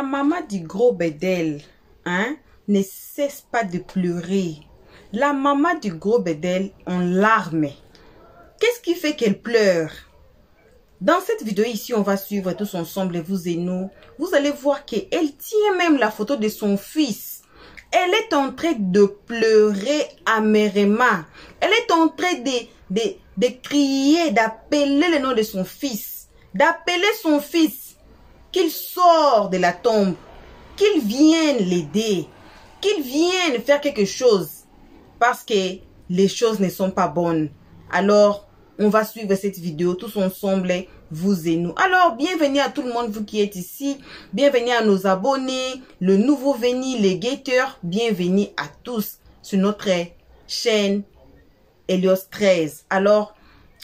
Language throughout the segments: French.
maman du gros Bédel, hein, ne cesse pas de pleurer. La maman du gros Bédel en larmes. Qu'est-ce qui fait qu'elle pleure? Dans cette vidéo ici, on va suivre tous ensemble, vous et nous. Vous allez voir qu'elle tient même la photo de son fils. Elle est en train de pleurer amèrement. Elle est en train de crier, d'appeler le nom de son fils. D'appeler son fils. Qu'il sorte de la tombe. Qu'il vienne l'aider. Qu'il vienne faire quelque chose. Parce que les choses ne sont pas bonnes. Alors, on va suivre cette vidéo tous ensemble, vous et nous. Alors, bienvenue à tout le monde, vous qui êtes ici. Bienvenue à nos abonnés, le nouveau venu, les guetteurs. Bienvenue à tous sur notre chaîne Helios 13. Alors,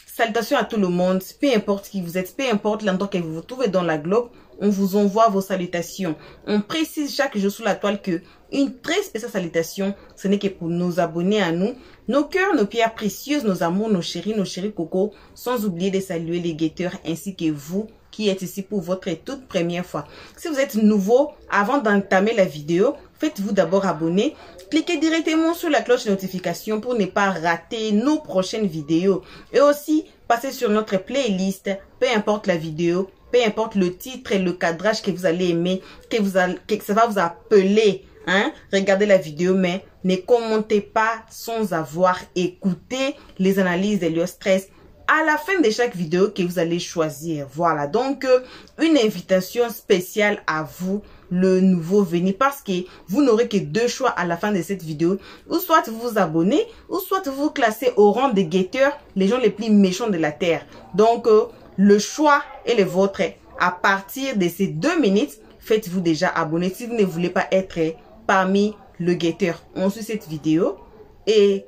salutations à tout le monde, peu importe qui vous êtes, peu importe l'endroit que vous vous trouvez dans la globe. On vous envoie vos salutations. On précise chaque jour sur la toile que une très spéciale salutation, ce n'est que pour nos abonnés à nous, nos cœurs, nos pierres précieuses, nos amours, nos chéris cocos, sans oublier de saluer les guetteurs ainsi que vous qui êtes ici pour votre toute première fois. Si vous êtes nouveau, avant d'entamer la vidéo, faites-vous d'abord abonner. Cliquez directement sur la cloche de notification pour ne pas rater nos prochaines vidéos. Et aussi, passez sur notre playlist, peu importe la vidéo, peu importe le titre et le cadrage que vous allez aimer, que ça va vous appeler. Hein? Regardez la vidéo, mais ne commentez pas sans avoir écouté les analyses d'Helios 13 à la fin de chaque vidéo que vous allez choisir. Voilà, donc une invitation spéciale à vous, le nouveau venu, parce que vous n'aurez que deux choix à la fin de cette vidéo. Ou soit vous vous abonnez, ou soit vous vous classez au rang des guetteurs, les gens les plus méchants de la terre. Donc, le choix est le vôtre. À partir de ces 2 minutes, faites-vous déjà abonner si vous ne voulez pas être parmi le guetteur. On suit cette vidéo et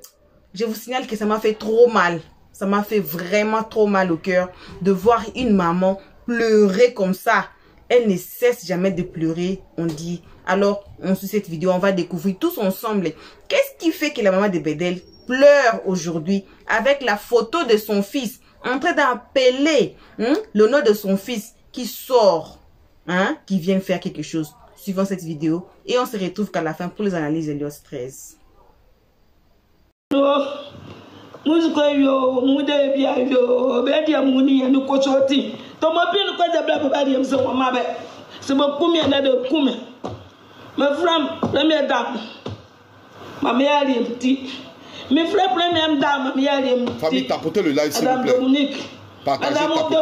je vous signale que ça m'a fait trop mal. Ça m'a fait vraiment trop mal au cœur de voir une maman pleurer comme ça. Elle ne cesse jamais de pleurer, on dit. Alors, on suit cette vidéo, on va découvrir tous ensemble. Qu'est-ce qui fait que la maman de Bédel pleure aujourd'hui avec la photo de son fils en train d'appeler le nom de son fils qui sort, qui vient faire quelque chose. Suivons cette vidéo et on se retrouve qu'à la fin pour les analyses de Helios 13. Mes frères première dame, famille, tapotez le live s'il vous plaît. Partagez, tapotez.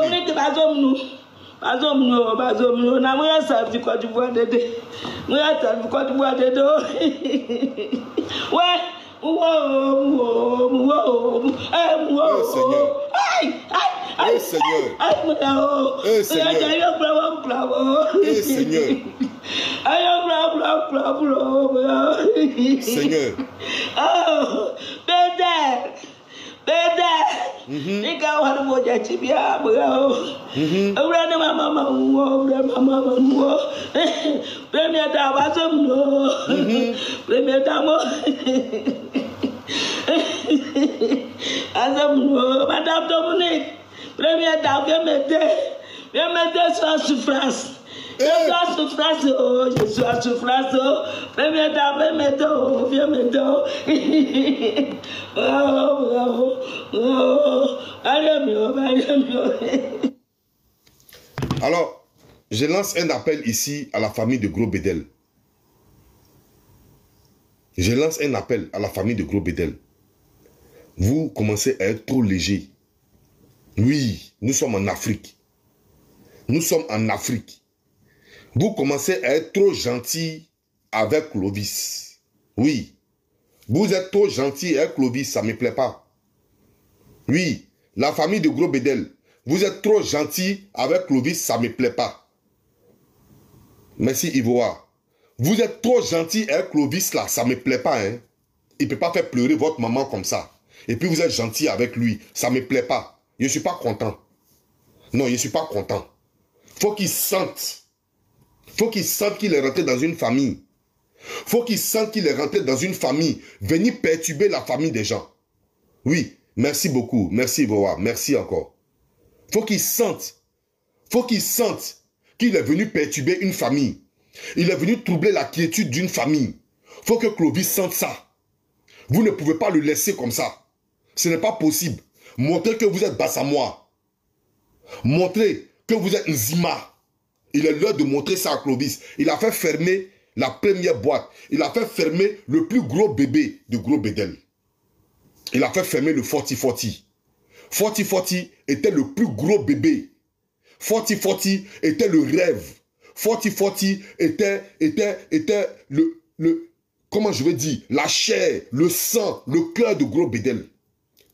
Seigneur. Madame Dominique, première dame, viens m'aider sur la souffrance. Je suis en souffrance, je suis en souffrance. Première dame, viens m'aider. Alors, je lance un appel ici à la famille de Gros Bédel. Je lance un appel à la famille de Gros Bédel. Vous commencez à être trop léger. Oui, nous sommes en Afrique. Nous sommes en Afrique. Vous commencez à être trop gentil avec Clovis. Oui, vous êtes trop gentil avec Clovis, ça ne me plaît pas. Oui, la famille de Gros Bédel, vous êtes trop gentil avec Clovis, ça ne me plaît pas. Merci Ivoire. Vous êtes trop gentil avec Clovis là, ça ne me plaît pas. Hein? Il ne peut pas faire pleurer votre maman comme ça. Et puis vous êtes gentil avec lui, ça ne me plaît pas. Je ne suis pas content. Non, je ne suis pas content. Faut qu'il sente. Faut qu'il sente qu'il est rentré dans une famille. Faut qu'il sente qu'il est rentré dans une famille. Venir perturber la famille des gens. Oui, merci beaucoup. Merci Ivoire. Merci encore. Faut qu'il sente. Faut qu'il sente qu'il est venu perturber une famille. Il est venu troubler la quiétude d'une famille. Il faut que Clovis sente ça. Vous ne pouvez pas le laisser comme ça. Ce n'est pas possible. Montrez que vous êtes Bassamois. Montrez que vous êtes Nzima. Il est l'heure de montrer ça à Clovis. Il a fait fermer la première boîte. Il a fait fermer le plus gros bébé de Gros Bédel. Il a fait fermer le Forti Forti. Forti Forti était le plus gros bébé. Forti Forti était le rêve. Forti Forti était comment je vais dire, la chair, le sang, le cœur de Gros Bédel.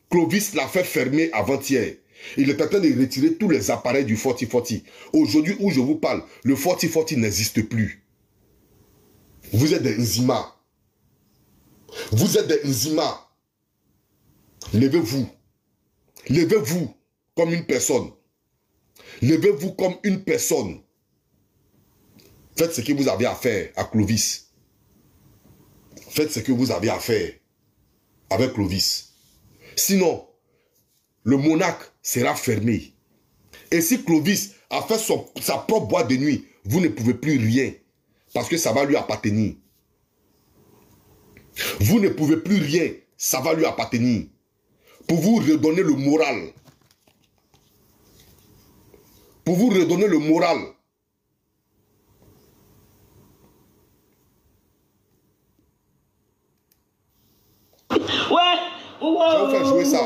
Clovis l'a fait fermer avant-hier. Il est en train de retirer tous les appareils du Forti Forti. Aujourd'hui où je vous parle, le Forti Forti n'existe plus. Vous êtes des Nzima. Vous êtes des Nzima. Levez-vous. Levez-vous comme une personne. Levez-vous comme une personne. Faites ce que vous avez à faire à Clovis. Faites ce que vous avez à faire avec Clovis. Sinon, le monarque sera fermé. Et si Clovis a fait sa propre boîte de nuit, vous ne pouvez plus rien. Parce que ça va lui appartenir. Vous ne pouvez plus rien. Ça va lui appartenir. Pour vous redonner le moral. Pour vous redonner le moral. Ouais. Je vais vous faire jouer ça.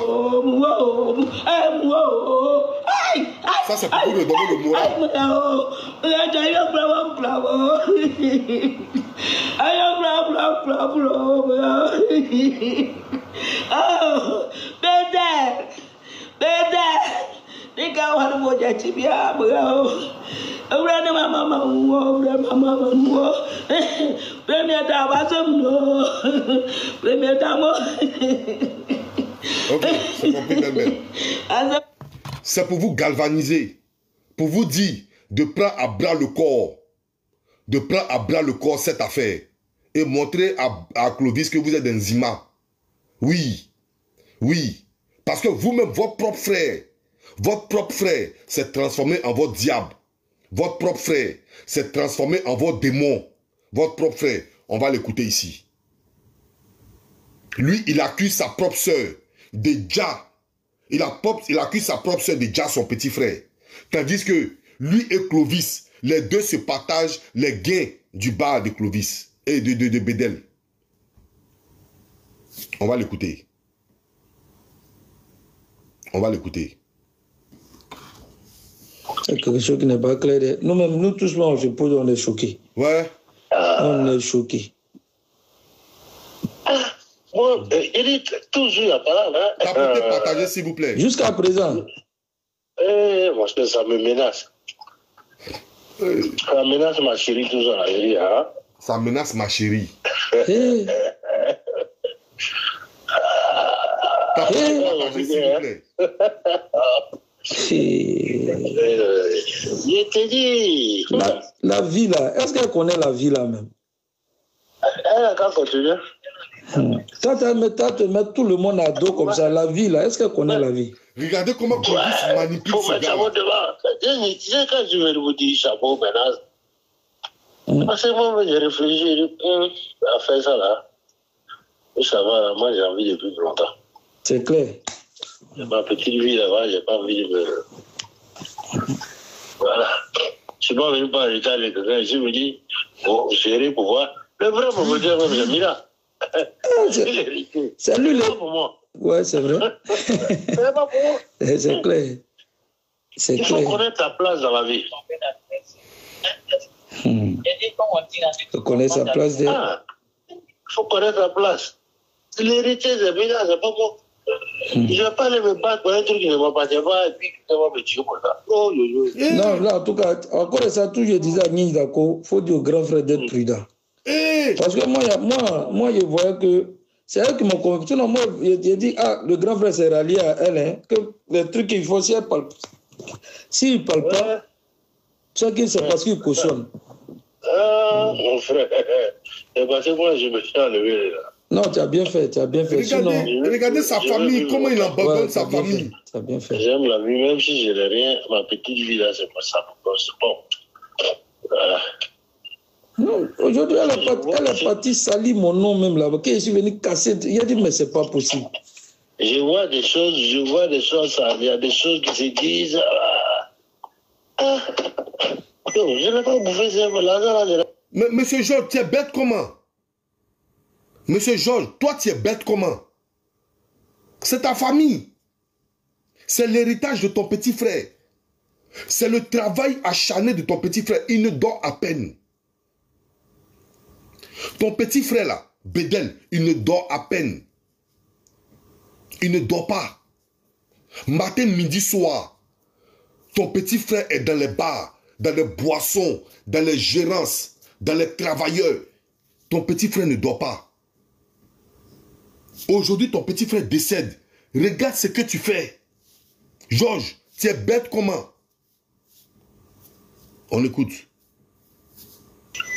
Ça, c'est pour vous redonner le moral. Ok, c'est compris, belle. C'est pour vous galvaniser, pour vous dire de prendre à bras le corps, de prendre à bras le corps cette affaire et montrer à Clovis que vous êtes un Nzima. Oui, oui, parce que vous-même, votre propre frère s'est transformé en votre diable. Votre propre frère s'est transformé en votre démon. Votre propre frère, on va l'écouter ici. Lui, il accuse sa propre soeur déjà. Il accuse sa propre soeur déjà, son petit frère. Tandis que lui et Clovis, les deux se partagent les gains du bar de Clovis et de Bédel. On va l'écouter. On va l'écouter. C'est quelque chose qui n'est pas clair. Nous-mêmes, nous tous, on se pose, on est choqués. Ouais. On est choqués. Moi, il dit toujours la parole. Ça peut être partagé, s'il vous plaît. Jusqu'à présent. Parce que ça me menace. Ça menace ma chérie, tout ça. Hein? Ça menace ma chérie. Hey. Ça peut être partagé, s'il vous plaît. Je te dis. La vie là, est-ce qu'elle connaît la vie là même? Elle a qu'à continuer. Quand tu mets tout le monde à dos comme ça, la vie là, est-ce qu'elle connaît la vie? Regardez comment Clovis manipule ce gars. Tu sais, quand je vais vous dire chapeau maintenant, parce que moi, j'ai réfléchi à faire ça là. Et ça va, moi j'ai envie depuis longtemps. C'est clair. Ma petite vie là-bas, j'ai pas envie de me. Voilà. Je suis pas venu par l'état de quelqu'un. Je me dis, bon, gérer pour voir. Le vrai promoteur, même, j'ai mis là. C'est lui, pas pour moi. Ouais, c'est vrai. C'est pas pour moi. C'est clair. C'est Il clair. faut connaître ta place dans la vie. Il faut connaître sa place. Il faut connaître ta place. L'héritier, c'est bien, c'est pas bon. Je ne vais pas aller me battre pour un truc qui ne m'appartient pas et puis tu vas me tuer pour ça. Oh, non, là, en tout cas, encore ça, tout, je disais à Nini Dako, il faut dire au grand frère d'être prudent. Parce que moi, je voyais que c'est elle qui m'a convaincu. Sinon, moi, j'ai dit, le grand frère s'est rallié à elle, hein, que les trucs qu'il faut, si elle parle, s'il ne parle pas, c'est parce qu'il cautionne. Mon frère, c'est parce que moi, je me suis enlevé là. Non, tu as bien fait, tu as bien fait. Regardez sa famille, comment il abandonne sa famille. Tu as bien fait. J'aime la vie, même si je n'ai rien, ma petite vie là, c'est pas ça. C'est bon. Voilà. Non, aujourd'hui, elle est partie salir mon nom même là-bas. Quand je suis venu casser, il a dit, mais c'est pas possible. Je vois des choses, il y a des choses qui se disent. Je n'ai pas bouffé ça. Mais monsieur Georges, tu es bête comment? Monsieur Georges, toi tu es bête comment? C'est ta famille. C'est l'héritage de ton petit frère. C'est le travail acharné de ton petit frère. Il ne dort à peine. Ton petit frère là, Bedel, il ne dort à peine. Il ne dort pas. Matin, midi, soir. Ton petit frère est dans les bars, dans les boissons, dans les gérances, dans les travailleurs. Ton petit frère ne dort pas. Aujourd'hui, ton petit frère décède. Regarde ce que tu fais. Georges, tu es bête comment? On écoute.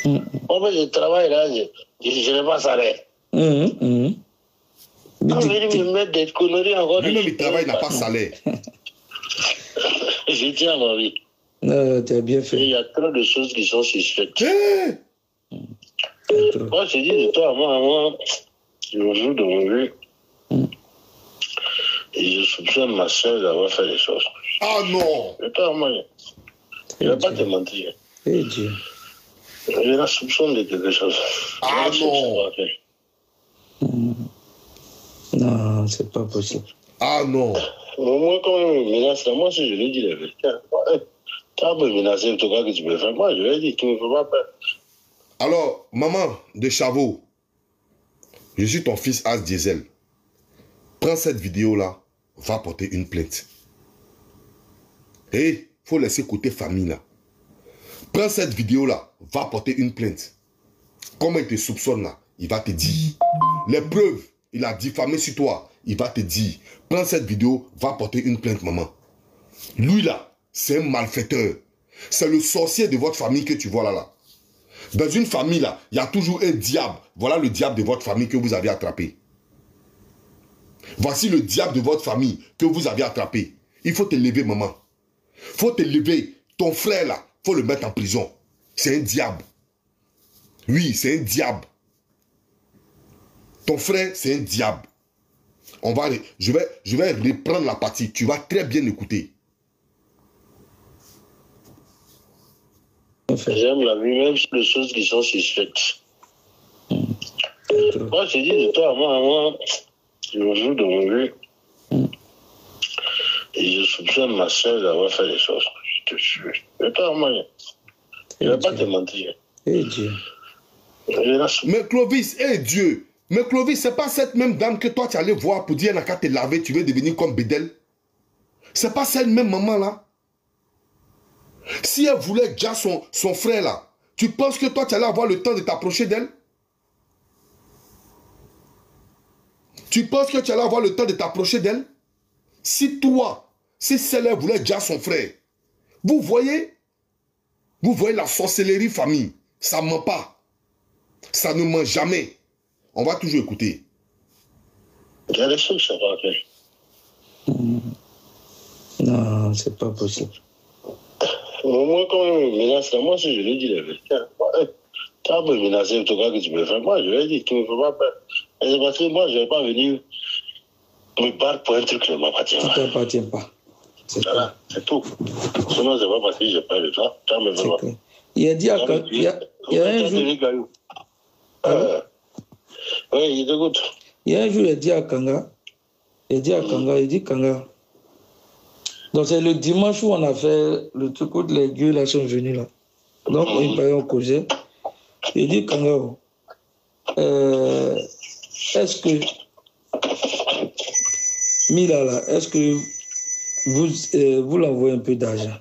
En fait, je travaille là, je n'ai pas salaire. Me mettre des conneries encore. Lui-même, il travaille, il n'a pas salaire. Je tiens à ma vie. Tu as bien fait. Il y a trop de choses qui sont suspectes. Hey! Moi, je dis de toi à moi, je joue de mon vue. Et je soupçonne ma soeur d'avoir fait des choses. Ah non! De toi à moi, je ne vais pas te mentir. Eh Dieu. Je la soupçonne de quelque chose. Ah non! Non, c'est pas possible. Ah non! Moi, quand même, me menace, moi, si je lui dis la vérité, tu as me menacer, en tout cas, que tu me fais, moi, je lui ai dit, tu ne me fais pas peur. Alors, maman de Chavo, je suis ton fils As Diesel. Prends cette vidéo-là, va porter une plainte. Et il faut laisser côté famille là. Prends cette vidéo-là, va porter une plainte. Comment il te soupçonne là, il va te dire. Les preuves, il a diffamé sur toi, il va te dire. Prends cette vidéo, va porter une plainte, maman. Lui là, c'est un malfaiteur. C'est le sorcier de votre famille que tu vois là. Dans une famille là, il y a toujours un diable. Voilà le diable de votre famille que vous avez attrapé. Voici le diable de votre famille que vous avez attrapé. Il faut te lever, maman. Il faut te lever. Ton frère là, il faut le mettre en prison. C'est un diable. Oui, c'est un diable. Ton frère, c'est un diable. Je vais reprendre la partie. Tu vas très bien écouter. J'aime la vie, même sur les choses qui sont suspectes. Moi, je dis de toi à moi, je joue de mon vue. Et je soupçonne ma soeur d'avoir fait des choses. Je te jure. De toi à moi, je ne vais pas te mentir. Eh Dieu. Mais Clovis, Dieu. Mais Clovis, c'est pas cette même dame que toi tu allais voir pour dire elle n'a qu'à te laver, tu veux devenir comme Bedel. C'est pas cette même maman là. Si elle voulait déjà son frère là, tu penses que toi tu allais avoir le temps de t'approcher d'elle? Tu penses que tu allais avoir le temps de t'approcher d'elle? Si celle-là voulait déjà son frère, vous voyez la sorcellerie famille, ça ne ment pas. Ça ne ment jamais. On va toujours écouter. Il y a des choses que ça va faire. Non, c'est pas possible. Moi, quand même, me menace, moi, si je lui dis la vérité, tu as me menacé, en tout cas, que tu me fais, moi, je lui ai dit, tu ne me fais pas peur. Et c'est parce que moi, je ne vais pas venir me battre pour un truc qui ne m'appartient pas. Ça ne t'appartient pas. Voilà, c'est tout. Sinon, c'est pas parce que j'ai peur de toi. Tu me fais pas. Il a dit à il y a un jour. Oui, il t'écoute. Il y a un jour, il a dit à Kanga, il dit Kanga. Donc c'est le dimanche où on a fait le truc où les gueux là sont venus là. Donc on causait. Il dit Kanga, est-ce que Mila là, est-ce que vous l'envoyez un peu d'argent?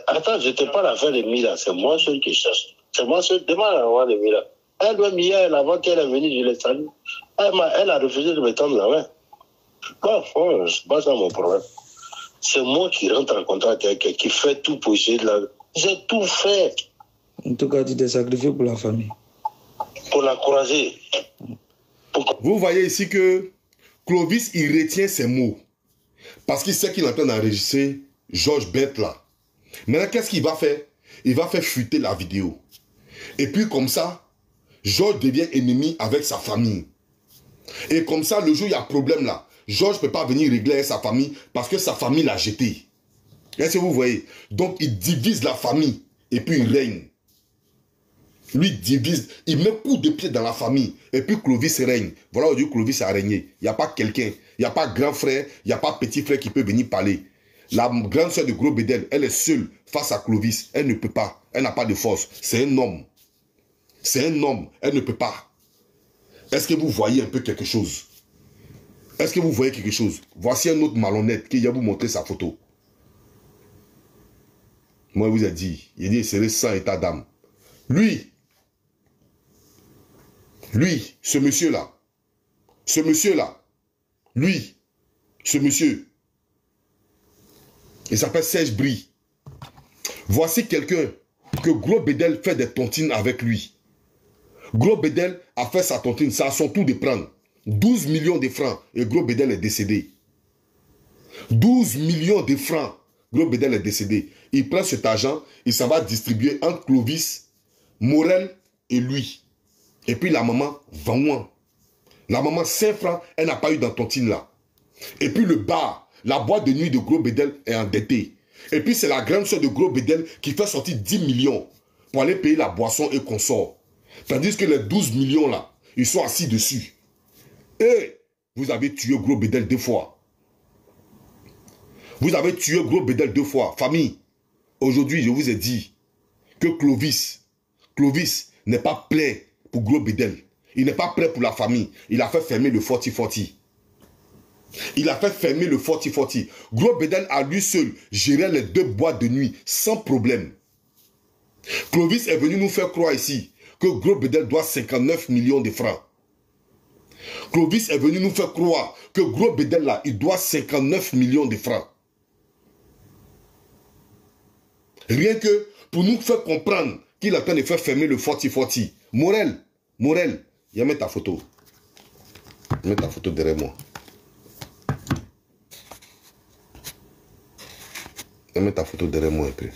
Attends, je te parle d'affaire de Mila, c'est moi seul qui cherche. C'est moi seul, demande à l'envoi de Mila. Elle doit m'y avant qu'elle est venue, je l'ai salue. Elle a refusé de me tendre la main. Bon, c'est pas ça mon problème. C'est moi qui rentre en contact avec elle, qui fait tout pour essayer de la... J'ai tout fait. En tout cas, tu t'es sacrifié pour la famille. Pour l'encourager. Vous voyez ici que Clovis, il retient ses mots. Parce qu'il sait qu'il est en train d'enregistrer Georges Bête là. Maintenant, qu'est-ce qu'il va faire? il va faire fuiter la vidéo. Et puis comme ça, Georges devient ennemi avec sa famille. Et comme ça, le jour où il y a un problème là, Georges ne peut pas venir régler avec sa famille parce que sa famille l'a jeté. Est-ce que vous voyez? Donc il divise la famille et puis il règne. Lui divise, il met coup de pied dans la famille et puis Clovis règne. Voilà aujourd'hui Clovis a régné. Il n'y a pas quelqu'un, il n'y a pas grand frère, il n'y a pas petit frère qui peut venir parler. La grande soeur de Gros Bédel, elle est seule face à Clovis. Elle ne peut pas, elle n'a pas de force. C'est un homme. C'est un homme, elle ne peut pas. Est-ce que vous voyez un peu quelque chose? Est-ce que vous voyez quelque chose? Voici un autre malhonnête qui vient vous montrer sa photo. Moi, je vous ai dit, il dit, c'est sans état d'âme. Lui, ce monsieur-là, lui, ce monsieur, il s'appelle Serge Brie. Voici quelqu'un que Gros Bédel fait des tontines avec lui. Gros Bédel a fait sa tontine, ça a son tour de prendre 12 millions de francs et Gros Bédel est décédé. 12 millions de francs, Gros Bédel est décédé. Il prend cet argent, il s'en va distribuer entre Clovis, Morel et lui. Et puis la maman, 20. La maman, 5 francs, elle n'a pas eu dans tontine là. Et puis le bar, la boîte de nuit de Gros Bédel est endettée. Et puis c'est la grande soeur de Gros Bédel qui fait sortir 10 millions pour aller payer la boisson et consort. Tandis que les 12 millions là, ils sont assis dessus. Et vous avez tué Gros Bédel 2 fois. Vous avez tué Gros Bédel 2 fois. Famille, aujourd'hui je vous ai dit que Clovis n'est pas prêt pour Gros Bédel. Il n'est pas prêt pour la famille. Il a fait fermer le 40-40. Il a fait fermer le 40-40. Gros Bédel à lui seul gérait les 2 boîtes de nuit sans problème. Clovis est venu nous faire croire ici que Gros Bédel doit 59 millions de francs. Clovis est venu nous faire croire que Gros Bédel là, il doit 59 millions de francs. Rien que pour nous faire comprendre qu'il est en train de faire fermer le 40-40. Morel, viens mettre ta photo. Mets ta photo derrière moi. Mets ta photo derrière moi un peu.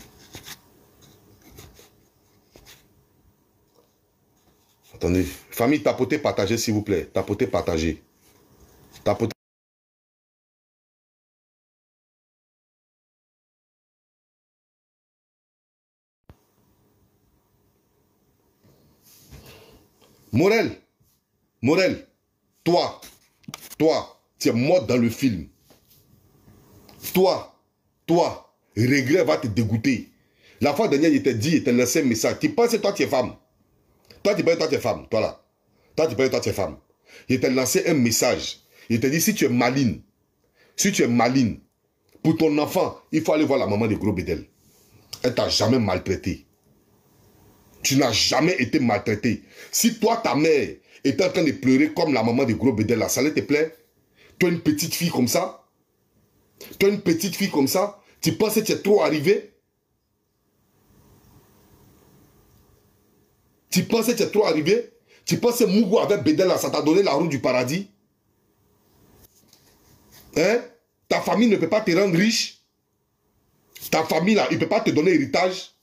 Attendez. Famille, tapotez, partagez s'il vous plaît. Tapotez, partagez. Tapotez. Morel, toi, tu es mort dans le film. Toi, regret va te dégoûter. La fois dernière, il t'a dit, il t'a laissé un message. Tu penses que toi, tu es femme. Toi, tu penses que toi, tu es femme. Toi, là. Toi, tu penses que toi, tu es femme. Il t'a lancé un message. Il t'a dit, si tu es maligne, pour ton enfant, il faut aller voir la maman de Gros Bédel. Elle t'a jamais maltraité. Tu n'as jamais été maltraité. Si toi, ta mère, était en train de pleurer comme la maman de Gros Bédel, là, ça allait te plaire? Toi, une petite fille comme ça? Tu penses que tu es trop arrivé? Tu penses que Mougou avec Bédel, là, ça t'a donné la roue du paradis? Hein? Ta famille ne peut pas te rendre riche? Ta famille, là, il ne peut pas te donner héritage?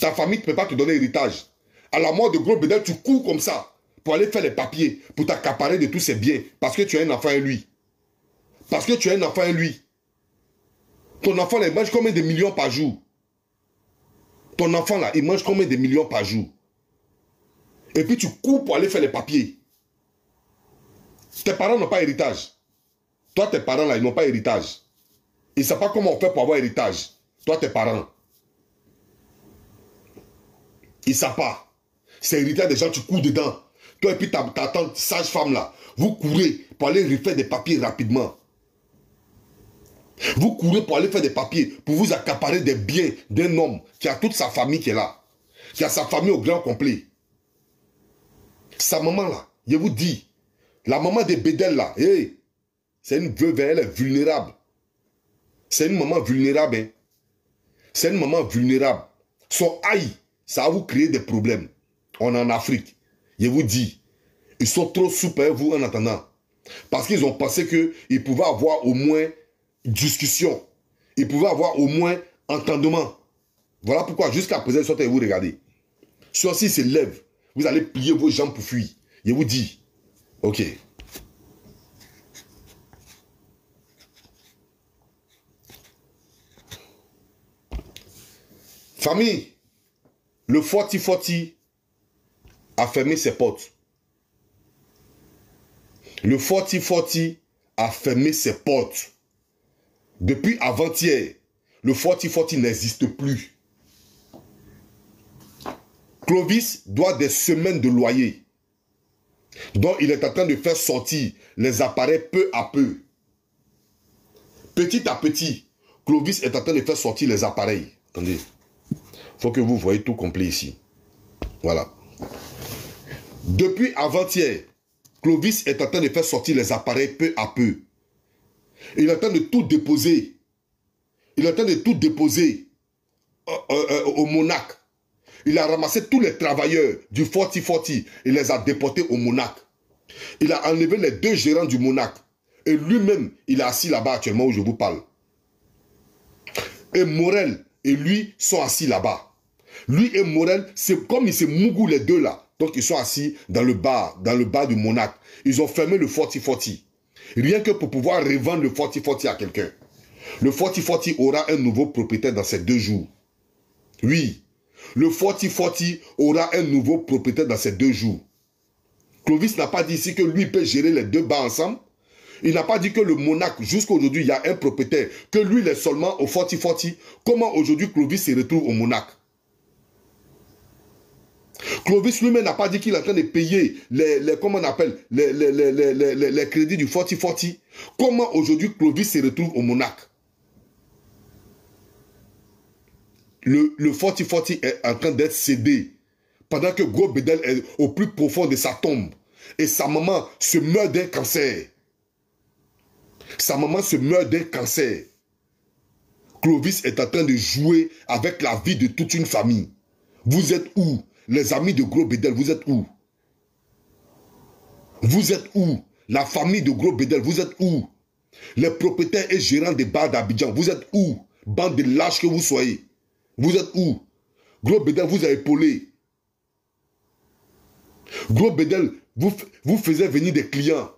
Ta famille ne peut pas te donner héritage. À la mort de Gros Bédel, tu cours comme ça pour aller faire les papiers, pour t'accaparer de tous ses biens, parce que tu as un enfant à lui. Ton enfant, là, il mange combien de millions par jour? Ton enfant, là, il mange combien de millions par jour? Et puis tu cours pour aller faire les papiers. Tes parents n'ont pas héritage. Toi, tes parents, là, ils n'ont pas héritage. Ils ne savent pas comment on fait pour avoir héritage. Toi, tes parents. Ils ne savent pas. C'est héritage des gens, tu cours dedans. Toi et puis ta tante sage-femme là, vous courez pour aller refaire des papiers rapidement. Vous courez pour aller faire des papiers, pour vous accaparer des biens d'un homme qui a toute sa famille qui est là. Qui a sa famille au grand complet. Sa maman là, je vous dis, la maman de Bédel là, hey, c'est une veuve, elle est vulnérable. C'est une maman vulnérable. Hein. C'est une maman vulnérable. Son aïe, ça va vous créer des problèmes. On est en Afrique. Je vous dis, ils sont trop souples, vous, en attendant. Parce qu'ils ont pensé qu'ils pouvaient avoir au moins discussion. Ils pouvaient avoir au moins entendement. Voilà pourquoi jusqu'à présent, sortez et vous regardez. Ceci se lève. Vous allez plier vos jambes pour fuir. Je vous dis. Ok. Famille, le 40-40 a fermé ses portes. Le 40-40 a fermé ses portes. Depuis avant-hier, le 40-40 n'existe plus. Clovis doit des semaines de loyer. Donc il est en train de faire sortir les appareils peu à peu. Petit à petit, Clovis est en train de faire sortir les appareils. Attendez. Il faut que vous voyez tout complet ici. Voilà. Depuis avant-hier, Clovis est en train de faire sortir les appareils peu à peu. Il est en train de tout déposer. Il est en train de tout déposer au Monac. Il a ramassé tous les travailleurs du 40-40 et les a déportés au Monac. Il a enlevé les 2 gérants du Monac. Et lui-même, il est assis là-bas actuellement où je vous parle. Et Morel et lui sont assis là-bas. Lui et Morel, c'est comme ils se mougou les deux là. Donc ils sont assis dans le bar du Monac. Ils ont fermé le 40-40. Rien que pour pouvoir revendre le 40-40 à quelqu'un. Le 40-40 aura un nouveau propriétaire dans ces 2 jours. Oui. Le 40-40 aura un nouveau propriétaire dans ces 2 jours. Clovis n'a pas dit ici que lui peut gérer les 2 bars ensemble. Il n'a pas dit que le Monac, jusqu'à aujourd'hui, il y a un propriétaire, que lui, il est seulement au 40-40. Comment aujourd'hui Clovis se retrouve au Monac? Clovis lui-même n'a pas dit qu'il est en train de payer comment on appelle, les crédits du 40-40. Comment aujourd'hui Clovis se retrouve au Monac? Le 40-40 est en train d'être cédé pendant que Gros Bédel est au plus profond de sa tombe et sa maman se meurt d'un cancer. Sa maman se meurt d'un cancer. Clovis est en train de jouer avec la vie de toute une famille. Vous êtes où? Les amis de Gros Bédel, vous êtes où? Vous êtes où? La famille de Gros Bédel, vous êtes où? Les propriétaires et gérants des bars d'Abidjan, vous êtes où? Bande de lâches que vous soyez. Vous êtes où? Gros Bédel vous a épaulé. Gros Bédel vous faisait venir des clients.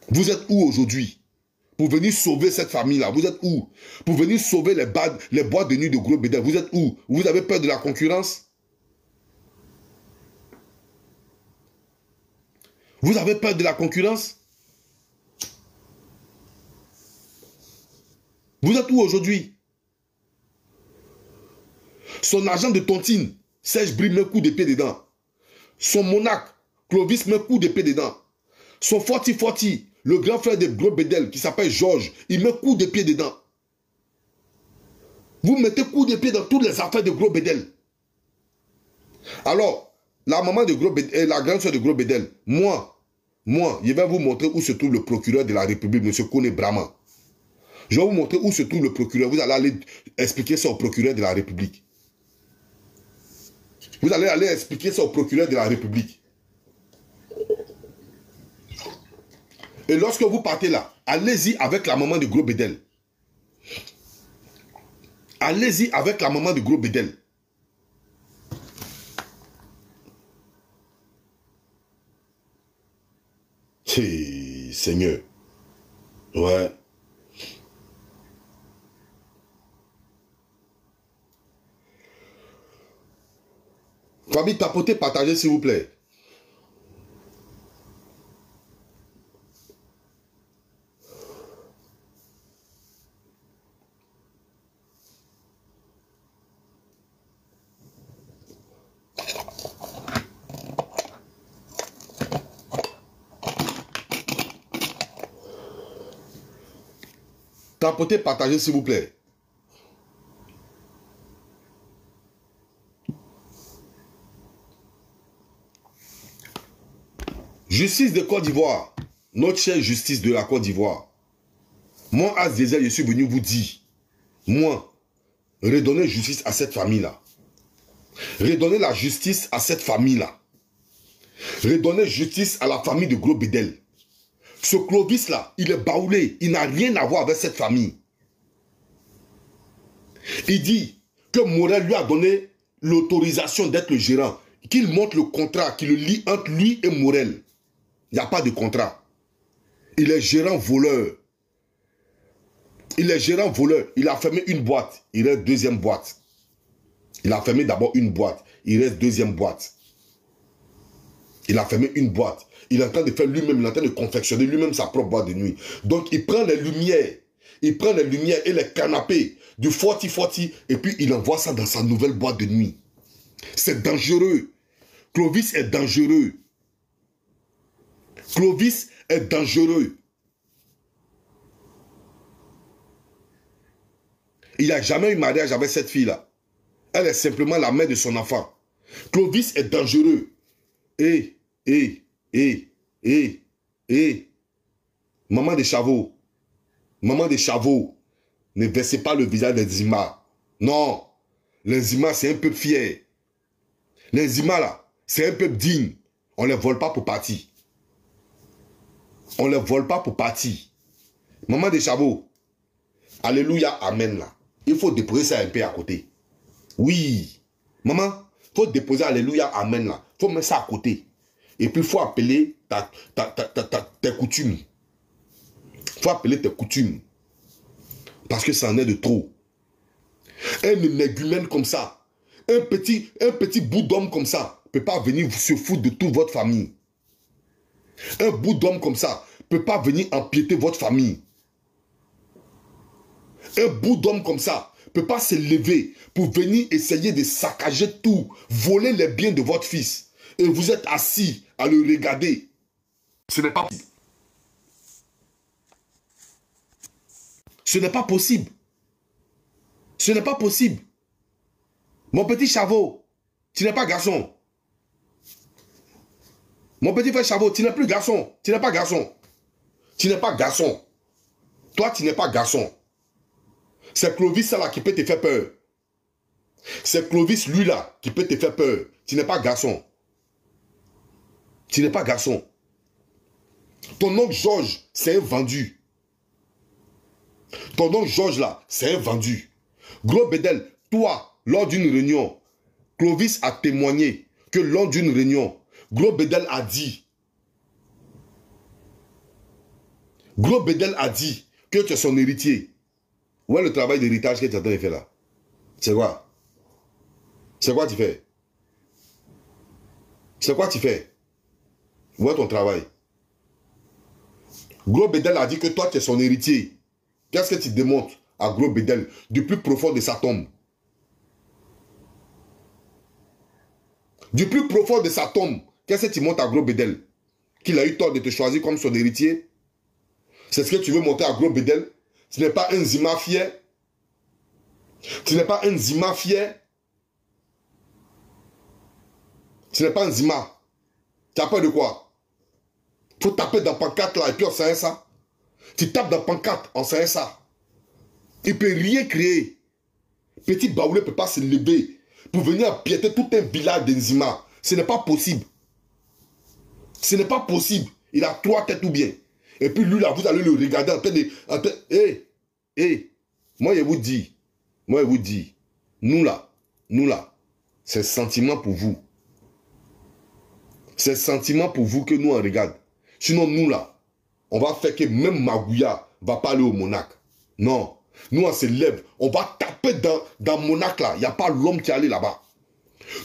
Vous êtes où aujourd'hui? Pour venir sauver cette famille-là, vous êtes où? Pour venir sauver les boîtes de nuit de Gros Bédel, vous êtes où? Vous avez peur de la concurrence? Vous avez peur de la concurrence? Vous êtes où aujourd'hui? Son agent de tontine, Serge Brie, met coup d'épée dedans. Son Monac, Clovis, met coup d'épée dedans. Son 40-40, le grand frère de Gros Bédel, qui s'appelle Georges, il met coup de pied dedans. Vous mettez coup de pied dans toutes les affaires de Gros Bédel. Alors, la maman de Gros Bédel, la grande soeur de Gros Bédel, moi, je vais vous montrer où se trouve le procureur de la République, M. Kone Brahma. Je vais vous montrer où se trouve le procureur. Vous allez aller expliquer ça au procureur de la République. Vous allez aller expliquer ça au procureur de la République. Et lorsque vous partez là, allez-y avec la maman de Gros Bédel. Allez-y avec la maman de Gros Bédel. Seigneur. Ouais. Famille, tapotez, partagez s'il vous plaît. Tapotez, partagez s'il vous plaît. Justice de Côte d'Ivoire, notre chère justice de la Côte d'Ivoire. Moi, Asdézel, je suis venu vous dire, moi, redonnez justice à cette famille-là. Redonnez la justice à cette famille-là. Redonnez justice à la famille de Gros Bédel. Ce Clovis-là, il est baoulé, il n'a rien à voir avec cette famille. Il dit que Morel lui a donné l'autorisation d'être le gérant. Qu'il montre le contrat, qu'il le lie entre lui et Morel. Il n'y a pas de contrat. Il est gérant voleur. Il est gérant voleur. Il a fermé une boîte. Il reste deuxième boîte. Il a fermé d'abord une boîte. Il reste deuxième boîte. Il a fermé une boîte. Il est en train de faire lui-même, il est en train de confectionner lui-même sa propre boîte de nuit. Donc il prend les lumières. Il prend les lumières et les canapés du 40-40 et puis il envoie ça dans sa nouvelle boîte de nuit. C'est dangereux. Clovis est dangereux. Clovis est dangereux. Il n'y a jamais eu mariage avec cette fille-là. Elle est simplement la mère de son enfant. Clovis est dangereux. Maman de Chavot. Maman de Chavot. Ne versez pas le visage des Zima. Non. Les Zima, c'est un peuple fier. Les Zima, là, c'est un peuple digne. On ne les vole pas pour partir. On ne les vole pas pour partir. Maman de Chavot. Alléluia, amen, là. Il faut déposer ça un peu à côté. Oui. Maman, il faut déposer alléluia, amen, là. Il faut mettre ça à côté. Et puis, il faut appeler tes coutumes. Il faut appeler tes coutumes. Parce que ça en est de trop. Un énergumène comme ça, un petit bout d'homme comme ça, ne peut pas venir se foutre de toute votre famille. Un bout d'homme comme ça ne peut pas venir empiéter votre famille. Un bout d'homme comme ça ne peut pas se lever pour venir essayer de saccager tout, voler les biens de votre fils. Et vous êtes assis à le regarder. Ce n'est pas possible. Ce n'est pas possible. Ce n'est pas possible. Mon petit Chavot, tu n'es pas garçon. Mon petit frère Chavot, tu n'es plus garçon. Tu n'es pas garçon. Tu n'es pas garçon. Toi, tu n'es pas garçon. C'est Clovis là qui peut te faire peur. C'est Clovis lui là qui peut te faire peur. Tu n'es pas garçon. Tu n'es pas garçon. Ton oncle Georges, c'est un vendu. Ton oncle Georges là, c'est un vendu. Gros Bédel, toi, lors d'une réunion, Clovis a témoigné que lors d'une réunion, Gros Bédel a dit que tu es son héritier. Où est le travail d'héritage que tu es en train de faire là? C'est quoi? C'est quoi tu fais? C'est quoi tu fais? Où est ton travail? Gros Bédel a dit que toi tu es son héritier. Qu'est-ce que tu démontres à Gros Bédel du plus profond de sa tombe? Du plus profond de sa tombe, qu'est-ce que tu montres à Gros Bédel? Qu'il a eu tort de te choisir comme son héritier? C'est ce que tu veux montrer à Gros Bédel? Tu n'es pas un Zima fier? Tu n'es pas un Zima fier? Tu n'es pas un Zima. Tu as peur de quoi? Il faut taper dans pancarte là et puis on sait ça. Tu tapes dans pancarte, on sait ça. Il ne peut rien créer. Petit Baoulé ne peut pas se lever pour venir empiéter tout un village d'Enzima. Ce n'est pas possible. Ce n'est pas possible. Il a 3 têtes ou bien. Et puis lui là, vous allez le regarder en train de... Moi je vous dis, nous là, c'est sentiment pour vous. C'est sentiment pour vous que nous on regarde. Sinon nous là, on va faire que même Magouya ne va pas aller au Monac. Non. Nous, on se lève, on va taper dans Monac là. Il n'y a pas l'homme qui est allé là-bas.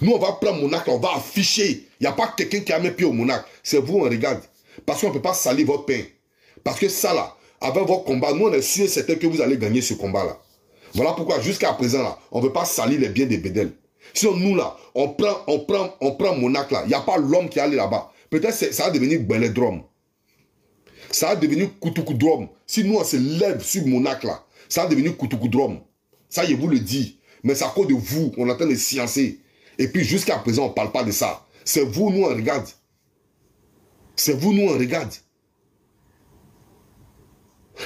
Nous, on va prendre Monac là, on va afficher. Il n'y a pas quelqu'un qui a mis pied au Monac. C'est vous, on regarde. Parce qu'on ne peut pas salir votre pain. Parce que ça là, avec votre combat, nous, on est sûr et certain que vous allez gagner ce combat là. Voilà pourquoi, jusqu'à présent là, on ne veut pas salir les biens des Bédel. Sinon, nous là, on prend Monac là. Il n'y a pas l'homme qui est allé là-bas. Peut-être ça va devenir Beledrom. Ça va devenir Koutoukouudrom. Si nous, on se lève sur Monac là, ça a devenu Koutoukouudrom. Ça, je vous le dis. Mais c'est à cause de vous qu'on est en train de sciencer. Et puis, jusqu'à présent, on ne parle pas de ça. C'est vous, nous, on regarde. C'est vous, nous, on regarde.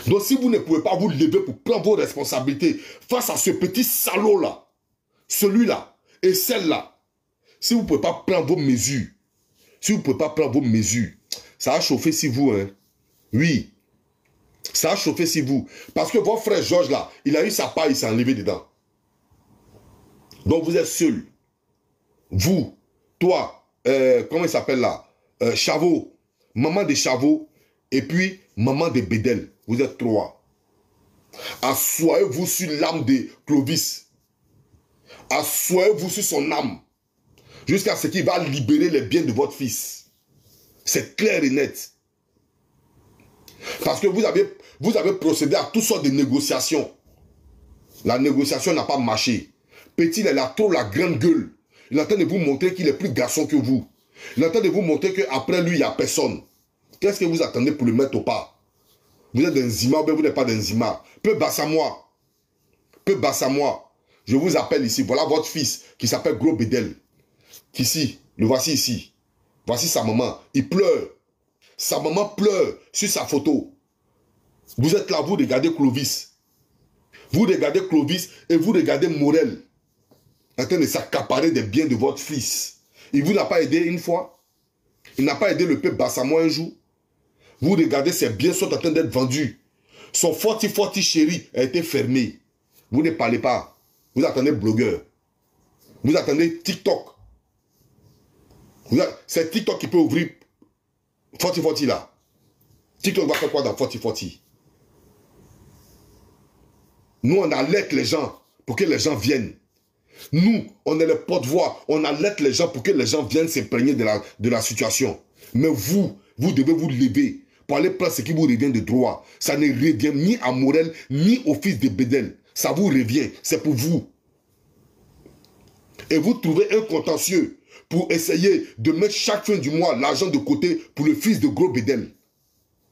Donc, si vous ne pouvez pas vous lever pour prendre vos responsabilités face à ce petit salaud-là, celui-là et celle-là, si vous ne pouvez pas prendre vos mesures, ça va chauffer si vous, hein. Oui. Ça a chauffé si vous. Parce que votre frère Georges là, il a eu sa part, il s'est enlevé dedans. Donc vous êtes seul. Vous, toi, comment il s'appelle là? Chavo, maman de Chavo, et puis maman de Bédel. Vous êtes 3. Assoyez-vous sur l'âme de Clovis. Assoyez-vous sur son âme. Jusqu'à ce qu'il va libérer les biens de votre fils. C'est clair et net. Parce que vous avez procédé à toutes sortes de négociations. La négociation n'a pas marché. Petit, il a trop la grande gueule. Il est en train de vous montrer qu'il est plus garçon que vous. Il est en train de vous montrer qu'après lui, il n'y a personne. Qu'est-ce que vous attendez pour le mettre au pas? Vous êtes un Zima ou bien vous n'êtes pas d'un Zima? Peu basse à moi. Peu basse à moi. Je vous appelle ici. Voilà votre fils qui s'appelle Gros Bédel. Ici, le voici ici. Voici sa maman. Il pleure. Sa maman pleure sur sa photo. Vous êtes là, vous regardez Clovis. Vous regardez Clovis et vous regardez Morel. En train de s'accaparer des biens de votre fils. Il ne vous a pas aidé une fois. Il n'a pas aidé le peuple Bassamo un jour. Vous regardez, ses biens sont en train d'être vendus. Son forti chéri a été fermé. Vous ne parlez pas. Vous attendez blogueur. Vous attendez TikTok. C'est TikTok qui peut ouvrir forti là. TikTok va faire quoi dans forti? Nous, on alerte les gens pour que les gens viennent. Nous, on est les porte-voix. On alerte les gens pour que les gens viennent s'imprégner de la situation. Mais vous devez vous lever pour aller prendre ce qui vous revient de droit. Ça ne revient ni à Morel, ni au fils de Bédel. Ça vous revient. C'est pour vous. Et vous trouvez un contentieux pour essayer de mettre chaque fin du mois l'argent de côté pour le fils de Gros Bédel.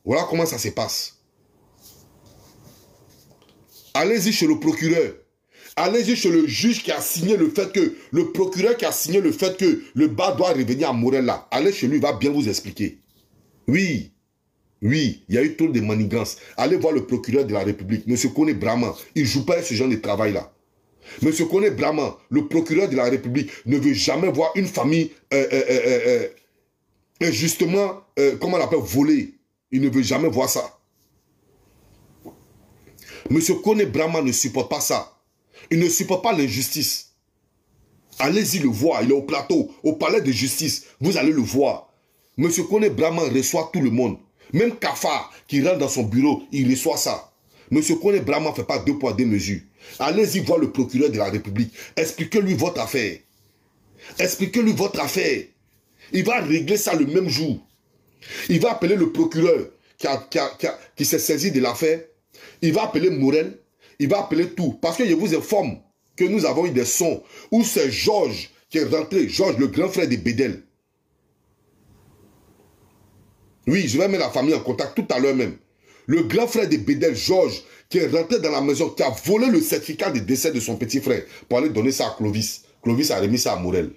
Voilà comment ça se passe. Allez-y chez le procureur. Allez-y chez le juge qui a signé le fait que, le procureur qui a signé le fait que le bas doit revenir à Morel là. Allez chez lui, il va bien vous expliquer. Oui, il y a eu trop de manigances. Allez voir le procureur de la République, M. Kone Brahman. Il ne joue pas ce genre de travail là. M. Kone Brahman, le procureur de la République, ne veut jamais voir une famille injustement, comment on l'appelle, volée. Il ne veut jamais voir ça. M. Kone Brahman ne supporte pas ça. Il ne supporte pas l'injustice. Allez-y le voir. Il est au plateau, au palais de justice. Vous allez le voir. M. Kone Brahman reçoit tout le monde. Même Kafar qui rentre dans son bureau, il reçoit ça. M. Kone Brahman ne fait pas 2 poids 2 mesures. Allez-y voir le procureur de la République. Expliquez-lui votre affaire. Expliquez-lui votre affaire. Il va régler ça le même jour. Il va appeler le procureur qui s'est saisi de l'affaire. Il va appeler Morel. Il va appeler tout. Parce que je vous informe que nous avons eu des sons où c'est Georges qui est rentré. Georges, le grand frère de Bédel. Oui, je vais mettre la famille en contact tout à l'heure même. Le grand frère de Bédel, Georges, qui est rentré dans la maison, qui a volé le certificat de décès de son petit frère pour aller donner ça à Clovis. Clovis a remis ça à Morel.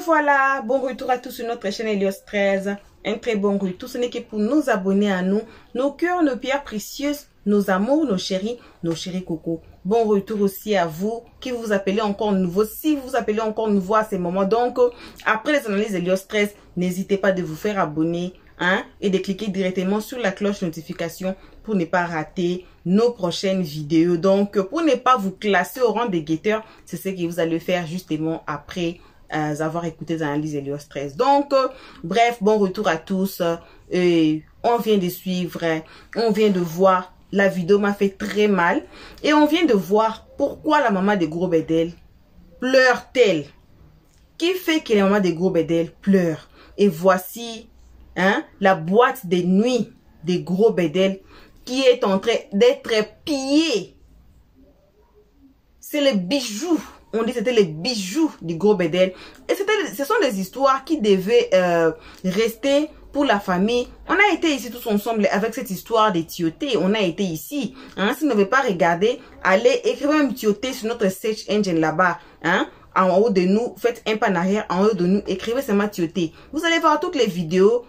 Voilà, bon retour à tous sur notre chaîne Helios 13. Un très bon retour. Ce n'est que pour nous abonner à nous, nos cœurs, nos pierres précieuses, nos amours, nos chéris cocos. Bon retour aussi à vous qui vous appelez encore nouveau. Si vous vous appelez encore nouveau à ces moments, donc après les analyses Helios 13, n'hésitez pas de vous faire abonner et de cliquer directement sur la cloche notification pour ne pas rater nos prochaines vidéos. Donc pour ne pas vous classer au rang des guetteurs, c'est ce que vous allez faire justement après avoir écouté les analyses Helios 13. Donc, bref, bon retour à tous. On vient de suivre, on vient de voir, la vidéo m'a fait très mal. Et on vient de voir pourquoi la maman de Gros Bédel pleure-t-elle. Qui fait que la maman de Gros Bédel pleure? Et voici la boîte de nuit de Gros Bédel qui est en train d'être pillée. C'est le bijou. On dit que c'était les bijoux du Gros Bédel. Et ce sont des histoires qui devaient rester pour la famille. On a été ici tous ensemble avec cette histoire des Tioté. On a été ici. Si vous n'avez pas regardé, allez écrire un Tioté sur notre search engine là-bas. En haut de nous, faites un pas en arrière. En haut de nous, écrivez seulement Tioté. Vous allez voir toutes les vidéos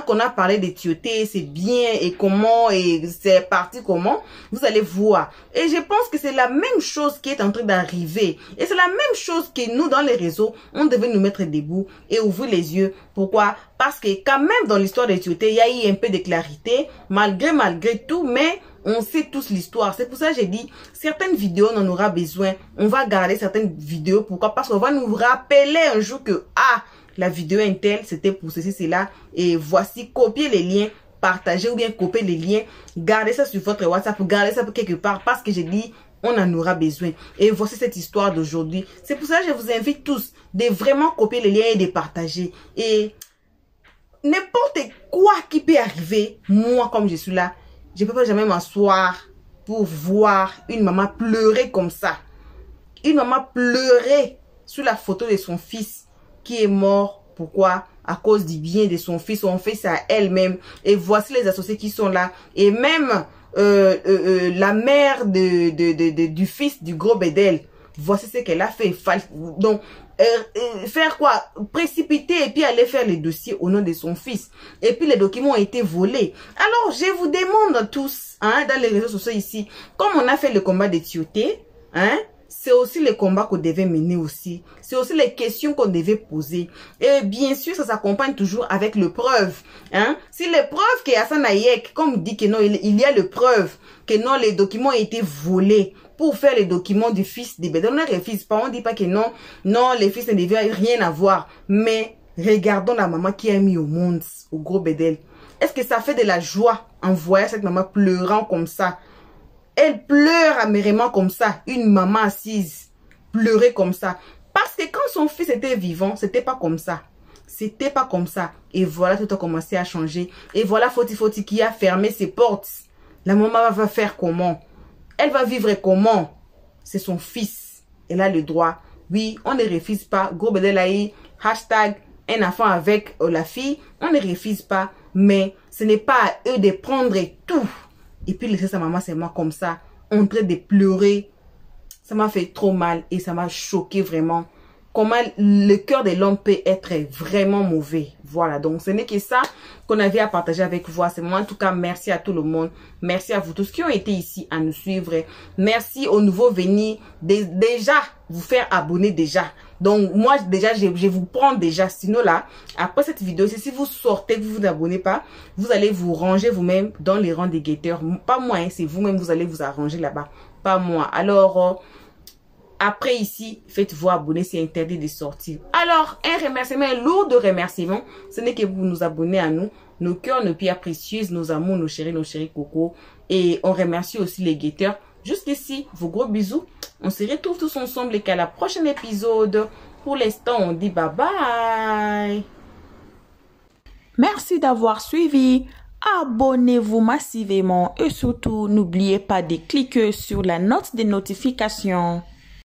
qu'on a parlé des Tioté, c'est bien et comment et c'est parti comment, vous allez voir. Et je pense que c'est la même chose qui est en train d'arriver. Et c'est la même chose que nous, dans les réseaux, on devait nous mettre debout et ouvrir les yeux. Pourquoi? Parce que quand même dans l'histoire des Tioté, il y a eu un peu de clarité, malgré tout, mais On sait tous l'histoire. C'est pour ça que j'ai dit, certaines vidéos, on en aura besoin. On va garder certaines vidéos. Pourquoi? Parce qu'on va nous rappeler un jour que, ah, la vidéo est telle, c'était pour ceci, cela. Et voici, copier les liens, partager ou bien copier les liens. Gardez ça sur votre WhatsApp, gardez ça quelque part. Parce que j'ai dit, on en aura besoin. Et voici cette histoire d'aujourd'hui. C'est pour ça que je vous invite tous de vraiment copier les liens et de partager. Et n'importe quoi qui peut arriver, moi comme je suis là, je ne peux pas jamais m'asseoir pour voir une maman pleurer comme ça. Une maman pleurer sur la photo de son fils qui est mort. Pourquoi? À cause du bien de son fils à elle-même. Et voici les associés qui sont là. Et même la mère du fils du gros Bedel. Voici ce qu'elle a fait. Donc, faire quoi? Précipiter et puis aller faire les dossiers au nom de son fils. Et puis les documents ont été volés. Alors, je vous demande tous, hein, dans les réseaux sociaux ici, comme on a fait le combat de Tioté, hein, c'est aussi les combats qu'on devait mener aussi. C'est aussi les questions qu'on devait poser. Et bien sûr, ça s'accompagne toujours avec le preuve. Hein? Si les preuves que Hassan Ayek, comme dit que non, il y a le preuve que non, les documents ont été volés pour faire les documents du fils de Bedel. On ne refuse pas, on ne dit pas que non, non, les fils ne devaient rien avoir. Mais regardons la maman qui a mis au monde, au gros Bedel. Est-ce que ça fait de la joie en voyant cette maman pleurant comme ça? Elle pleure amèrement comme ça. Une maman assise, pleurer comme ça. Parce que quand son fils était vivant, c'était pas comme ça. C'était pas comme ça. Et voilà, tout a commencé à changer. Et voilà Foti qui a fermé ses portes. La maman va faire comment? Elle va vivre comment? C'est son fils. Elle a le droit. Oui, on ne refuse pas. Gros Bedelaï, hashtag un enfant avec la fille. On ne refuse pas. Mais ce n'est pas à eux de prendre tout. Et puis laisser sa maman seulement comme ça, en train de pleurer. Ça m'a fait trop mal et ça m'a choqué vraiment. Comment le cœur de l'homme peut être vraiment mauvais. Voilà, donc ce n'est que ça qu'on avait à partager avec vous. C'est moi en tout cas, merci à tout le monde. Merci à vous tous qui ont été ici à nous suivre. Merci aux nouveaux venus. Déjà, vous faire abonner déjà. Donc moi déjà, je vous prends déjà. Sinon là, après cette vidéo, si vous sortez, vous vous abonnez pas, vous allez vous ranger vous-même dans les rangs des guetteurs. Pas moi, hein, c'est vous-même, vous allez vous arranger là-bas. Pas moi. Alors... après ici, faites-vous abonner, c'est interdit de sortir. Alors, un remerciement, un lourd de remerciements, ce n'est que vous nous abonnez à nous, nos cœurs, nos pierres précieuses, nos amours, nos chéris coco. Et on remercie aussi les guetteurs. Jusqu'ici, vos gros bisous. On se retrouve tous ensemble et qu'à la prochaine épisode. Pour l'instant, on dit bye bye. Merci d'avoir suivi. Abonnez-vous massivement et surtout, n'oubliez pas de cliquer sur la note de notification.